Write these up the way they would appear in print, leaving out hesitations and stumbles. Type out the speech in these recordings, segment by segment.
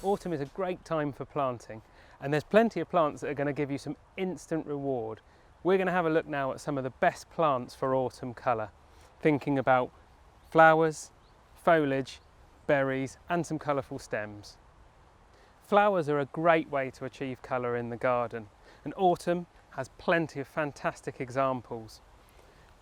Autumn is a great time for planting, and there's plenty of plants that are going to give you some instant reward. We're going to have a look now at some of the best plants for autumn colour, thinking about flowers, foliage, berries and some colourful stems. Flowers are a great way to achieve colour in the garden, and autumn has plenty of fantastic examples.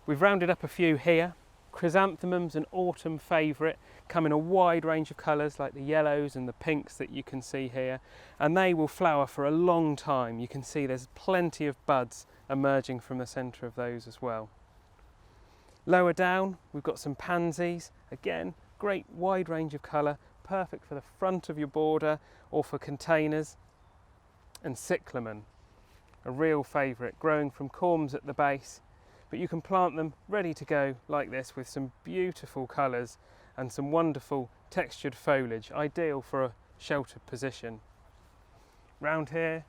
We've rounded up a few here. Chrysanthemums, an autumn favourite, come in a wide range of colours like the yellows and the pinks that you can see here, and they will flower for a long time. You can see there's plenty of buds emerging from the centre of those as well. Lower down we've got some pansies, again great wide range of colour, perfect for the front of your border or for containers. And cyclamen, a real favourite, growing from corms at the base, but you can plant them ready to go like this with some beautiful colours and some wonderful textured foliage, ideal for a sheltered position. Round here,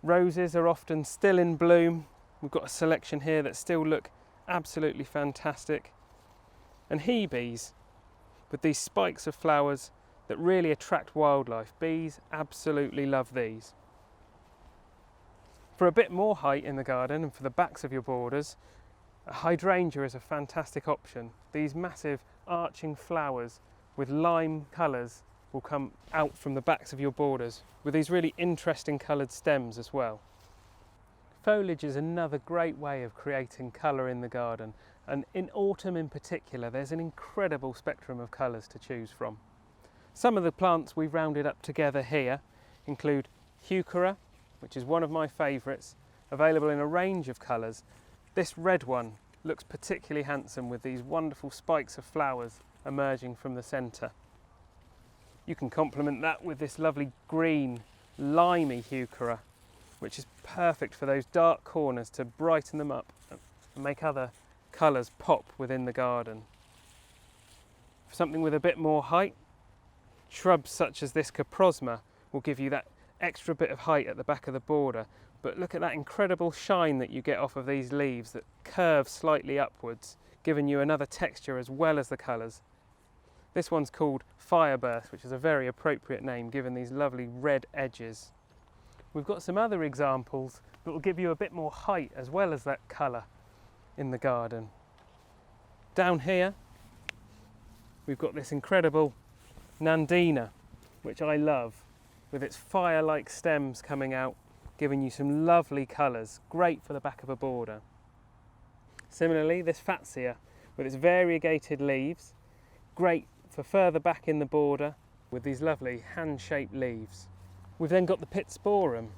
roses are often still in bloom. We've got a selection here that still look absolutely fantastic. And hebees, with these spikes of flowers that really attract wildlife. Bees absolutely love these. For a bit more height in the garden and for the backs of your borders, a hydrangea is a fantastic option. These massive arching flowers with lime colours will come out from the backs of your borders with these really interesting coloured stems as well. Foliage is another great way of creating colour in the garden, and in autumn in particular there's an incredible spectrum of colours to choose from. Some of the plants we've rounded up together here include heuchera, which is one of my favourites, available in a range of colours. This red one looks particularly handsome with these wonderful spikes of flowers emerging from the centre. You can complement that with this lovely green, limey heuchera, which is perfect for those dark corners to brighten them up and make other colours pop within the garden. For something with a bit more height, shrubs such as this coprosma will give you that extra bit of height at the back of the border, but look at that incredible shine that you get off of these leaves that curve slightly upwards, giving you another texture as well as the colours. This one's called Fireburst, which is a very appropriate name given these lovely red edges. We've got some other examples that will give you a bit more height as well as that colour in the garden. Down here we've got this incredible Nandina, which I love, with its fire-like stems coming out, giving you some lovely colours, great for the back of a border. Similarly, this Fatsia, with its variegated leaves, great for further back in the border with these lovely hand-shaped leaves. We've then got the Pitsporum.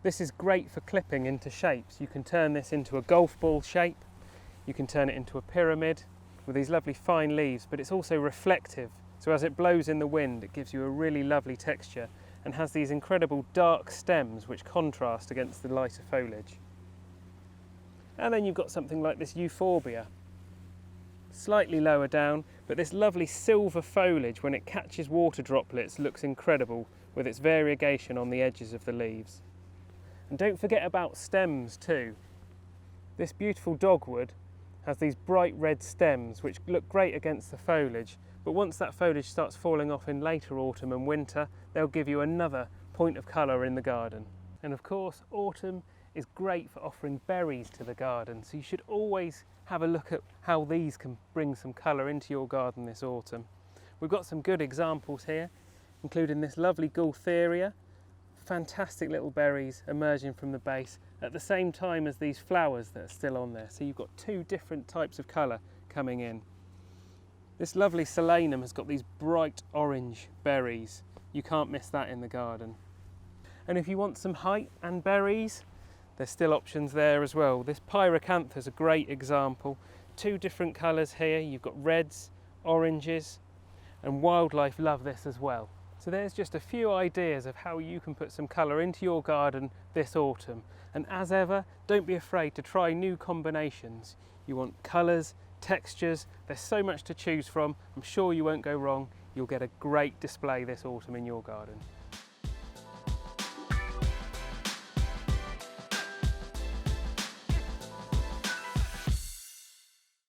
This is great for clipping into shapes. You can turn this into a golf ball shape, you can turn it into a pyramid with these lovely fine leaves, but it's also reflective, so as it blows in the wind it gives you a really lovely texture and has these incredible dark stems which contrast against the lighter foliage. And then you've got something like this Euphorbia, slightly lower down, but this lovely silver foliage when it catches water droplets looks incredible with its variegation on the edges of the leaves. And don't forget about stems too. This beautiful dogwood has these bright red stems which look great against the foliage, but once that foliage starts falling off in later autumn and winter, they'll give you another point of colour in the garden. And of course, autumn is great for offering berries to the garden, so you should always have a look at how these can bring some colour into your garden this autumn. We've got some good examples here, including this lovely Gaultheria, fantastic little berries emerging from the base at the same time as these flowers that are still on there. So you've got two different types of colour coming in. This lovely Cyclamen has got these bright orange berries. You can't miss that in the garden. And if you want some height and berries, there's still options there as well. This Pyracantha is a great example. Two different colours here. You've got reds, oranges, and wildlife love this as well. So there's just a few ideas of how you can put some colour into your garden this autumn. And as ever, don't be afraid to try new combinations. You want colours, textures, there's so much to choose from. I'm sure you won't go wrong. You'll get a great display this autumn in your garden.